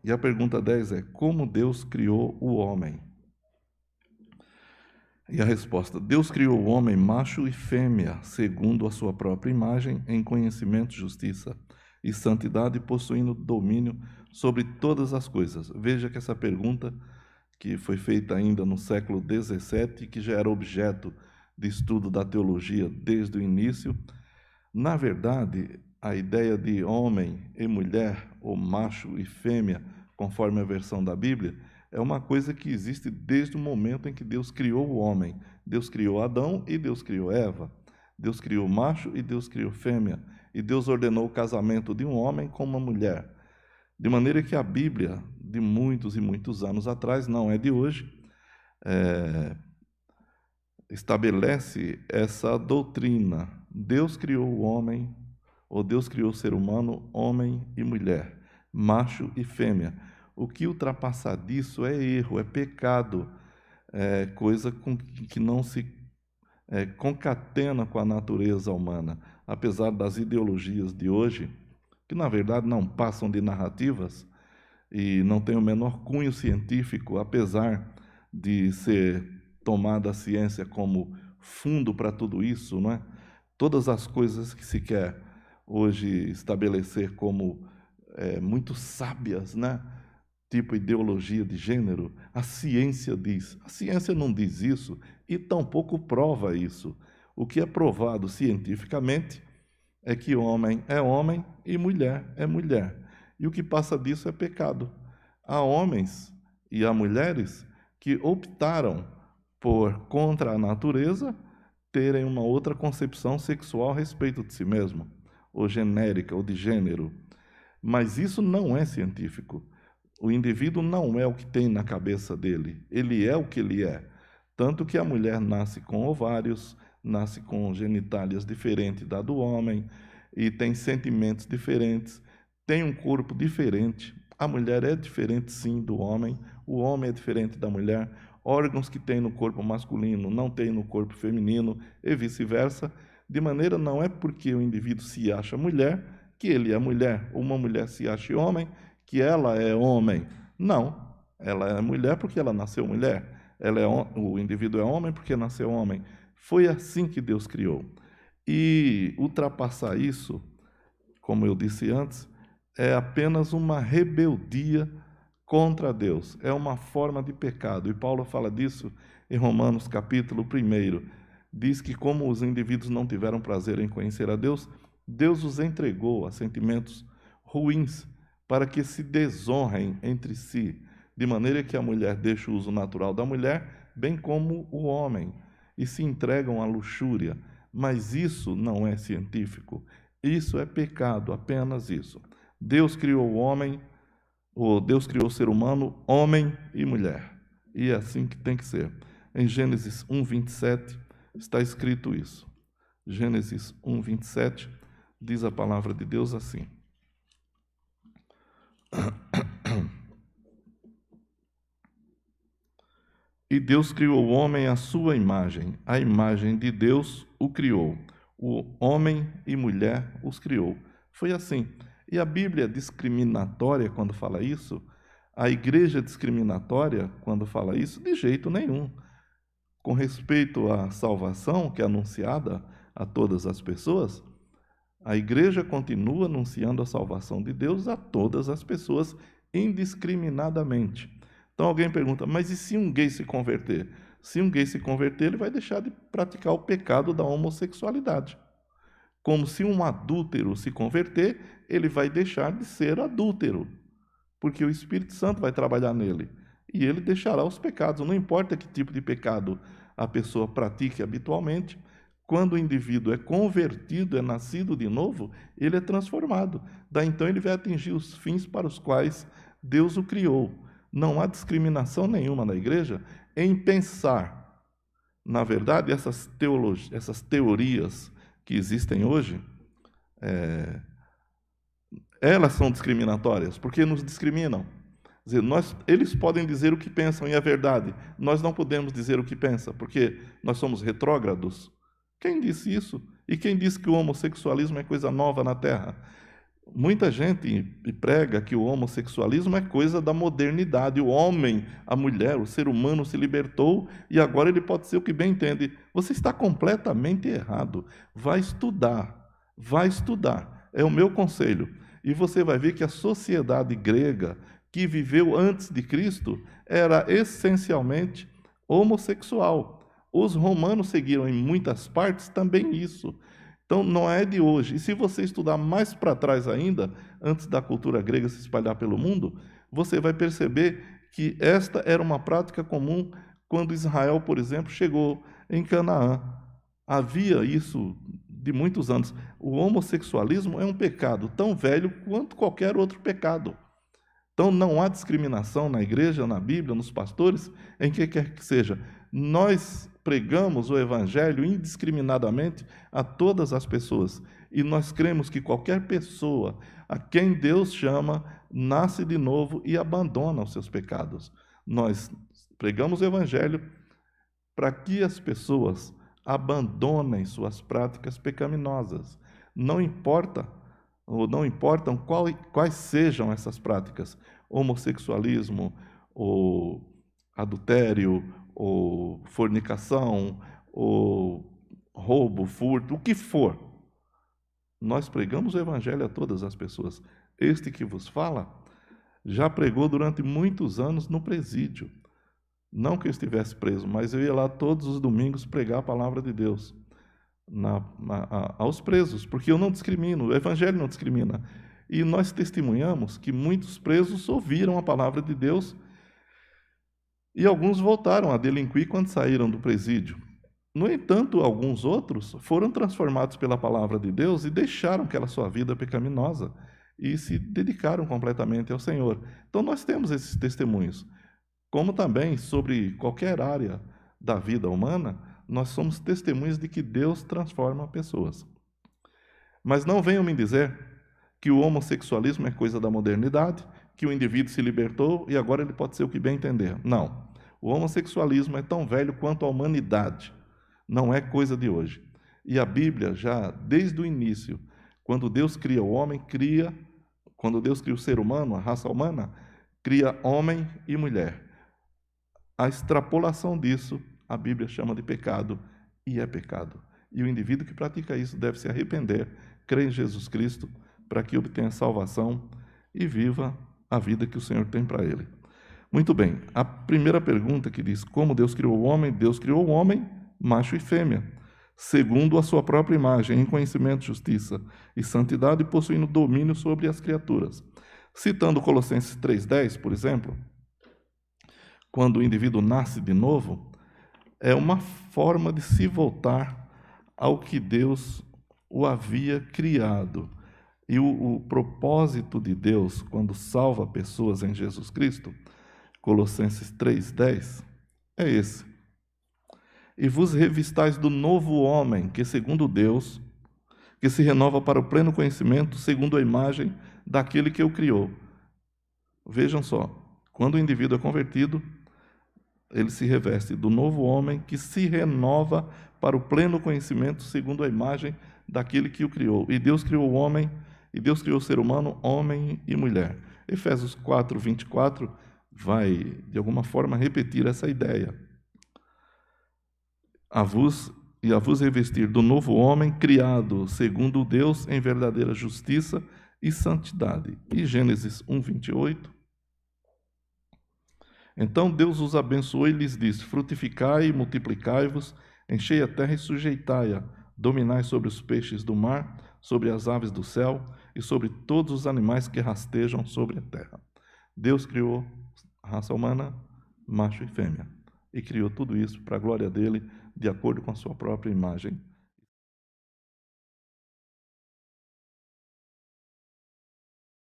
E a pergunta 10 é: como Deus criou o homem? E a resposta: Deus criou o homem macho e fêmea, segundo a sua própria imagem, em conhecimento, justiça e santidade, possuindo domínio sobre todas as coisas. Veja que essa pergunta, que foi feita ainda no século XVII, que já era objeto de estudo da teologia desde o início, na verdade, a ideia de homem e mulher, ou macho e fêmea, conforme a versão da Bíblia, é uma coisa que existe desde o momento em que Deus criou o homem. Deus criou Adão e Deus criou Eva. Deus criou macho e Deus criou fêmea. E Deus ordenou o casamento de um homem com uma mulher. De maneira que a Bíblia, de muitos e muitos anos atrás, não é de hoje, estabelece essa doutrina. Deus criou o homem, ou Deus criou o ser humano, homem e mulher, macho e fêmea. O que ultrapassar disso é erro, é pecado, é coisa que não se concatena com a natureza humana, apesar das ideologias de hoje, que na verdade não passam de narrativas e não têm o menor cunho científico, apesar de ser tomada a ciência como fundo para tudo isso, não é? Todas as coisas que se quer hoje estabelecer como muito sábias, né? Tipo ideologia de gênero, a ciência diz. A ciência não diz isso e tampouco prova isso. O que é provado cientificamente é que homem e mulher é mulher. E o que passa disso é pecado. Há homens e há mulheres que optaram por, contra a natureza, terem uma outra concepção sexual a respeito de si mesmo, ou genérica, ou de gênero. Mas isso não é científico. O indivíduo não é o que tem na cabeça dele, ele é o que ele é. Tanto que a mulher nasce com ovários, nasce com genitálias diferentes da do homem, e tem sentimentos diferentes, tem um corpo diferente. A mulher é diferente, sim, do homem, o homem é diferente da mulher, órgãos que tem no corpo masculino não tem no corpo feminino, e vice-versa, de maneira não é porque o indivíduo se acha mulher, que ele é mulher, ou uma mulher se acha homem, que ela é homem. Não, ela é mulher porque ela nasceu mulher, o indivíduo é homem porque nasceu homem. Foi assim que Deus criou. E ultrapassar isso, como eu disse antes, é apenas uma rebeldia contra Deus, é uma forma de pecado. E Paulo fala disso em Romanos capítulo 1. Diz que como os indivíduos não tiveram prazer em conhecer a Deus, Deus os entregou a sentimentos ruins para que se desonrem entre si, de maneira que a mulher deixa o uso natural da mulher, bem como o homem, e se entregam à luxúria. Mas isso não é científico, isso é pecado, apenas isso. Deus criou o homem, ou Deus criou o ser humano, homem e mulher. E é assim que tem que ser. Em Gênesis 1:27 está escrito isso. Gênesis 1:27 diz a palavra de Deus assim: E Deus criou o homem à sua imagem, a imagem de Deus o criou. O homem e mulher os criou. Foi assim. E a Bíblia discriminatória, quando fala isso, a igreja discriminatória, quando fala isso, de jeito nenhum. Com respeito à salvação, que é anunciada a todas as pessoas, a igreja continua anunciando a salvação de Deus a todas as pessoas, indiscriminadamente. Então alguém pergunta, mas e se um gay se converter? Se um gay se converter, ele vai deixar de praticar o pecado da homossexualidade. Como se um adúltero se converter, ele vai deixar de ser adúltero, porque o Espírito Santo vai trabalhar nele, e ele deixará os pecados. Não importa que tipo de pecado a pessoa pratique habitualmente, quando o indivíduo é convertido, é nascido de novo, ele é transformado. Daí então ele vai atingir os fins para os quais Deus o criou. Não há discriminação nenhuma na igreja em pensar. Na verdade, essas teorias que existem hoje, elas são discriminatórias, porque nos discriminam. Quer dizer, eles podem dizer o que pensam e é verdade. Nós não podemos dizer o que pensa, porque nós somos retrógrados. Quem disse isso? E quem disse que o homossexualismo é coisa nova na Terra? Muita gente prega que o homossexualismo é coisa da modernidade. O homem, a mulher, o ser humano se libertou e agora ele pode ser o que bem entende. Você está completamente errado. Vai estudar, vai estudar. É o meu conselho. E você vai ver que a sociedade grega que viveu antes de Cristo era essencialmente homossexual. Os romanos seguiram em muitas partes também isso. Então, não é de hoje. E se você estudar mais para trás ainda, antes da cultura grega se espalhar pelo mundo, você vai perceber que esta era uma prática comum quando Israel, por exemplo, chegou em Canaã. Havia isso de muitos anos. O homossexualismo é um pecado tão velho quanto qualquer outro pecado. Então, não há discriminação na igreja, na Bíblia, nos pastores, em que quer que seja. Nós pregamos o Evangelho indiscriminadamente a todas as pessoas. E nós cremos que qualquer pessoa a quem Deus chama, nasce de novo e abandona os seus pecados. Nós pregamos o Evangelho para que as pessoas abandonem suas práticas pecaminosas. Não importa ou não importam quais sejam essas práticas, homossexualismo, ou adultério, ou fornicação, ou roubo, furto, o que for. Nós pregamos o evangelho a todas as pessoas. Este que vos fala já pregou durante muitos anos no presídio. Não que eu estivesse preso, mas eu ia lá todos os domingos pregar a palavra de Deus aos presos, porque eu não discrimino, o Evangelho não discrimina. E nós testemunhamos que muitos presos ouviram a palavra de Deus e alguns voltaram a delinquir quando saíram do presídio. No entanto, alguns outros foram transformados pela palavra de Deus e deixaram aquela sua vida pecaminosa e se dedicaram completamente ao Senhor. Então, nós temos esses testemunhos. Como também sobre qualquer área da vida humana, nós somos testemunhas de que Deus transforma pessoas. Mas não venham me dizer que o homossexualismo é coisa da modernidade, que o indivíduo se libertou e agora ele pode ser o que bem entender. Não. O homossexualismo é tão velho quanto a humanidade. Não é coisa de hoje. E a Bíblia, já desde o início, quando Deus cria o homem, quando Deus cria o ser humano, a raça humana, cria homem e mulher. A extrapolação disso, a Bíblia chama de pecado, e é pecado. E o indivíduo que pratica isso deve se arrepender, crer em Jesus Cristo, para que obtenha salvação e viva a vida que o Senhor tem para ele. Muito bem, a primeira pergunta que diz como Deus criou o homem, Deus criou o homem, macho e fêmea, segundo a sua própria imagem, em conhecimento, justiça e santidade, possuindo domínio sobre as criaturas. Citando Colossenses 3,10, por exemplo, quando o indivíduo nasce de novo, é uma forma de se voltar ao que Deus o havia criado. E o propósito de Deus, quando salva pessoas em Jesus Cristo, Colossenses 3,10, é esse. E vos revistais do novo homem, que segundo Deus, que se renova para o pleno conhecimento, segundo a imagem daquele que o criou. Vejam só, quando o indivíduo é convertido, ele se reveste do novo homem que se renova para o pleno conhecimento segundo a imagem daquele que o criou. E Deus criou o homem, e Deus criou o ser humano, homem e mulher. Efésios 4:24 vai, de alguma forma, repetir essa ideia. A vos revestir do novo homem, criado segundo Deus em verdadeira justiça e santidade. E Gênesis 1:28. Então Deus os abençoou e lhes disse: frutificai e multiplicai-vos, enchei a terra e sujeitai-a, dominai sobre os peixes do mar, sobre as aves do céu e sobre todos os animais que rastejam sobre a terra. Deus criou a raça humana, macho e fêmea, e criou tudo isso para a glória dele, de acordo com a sua própria imagem.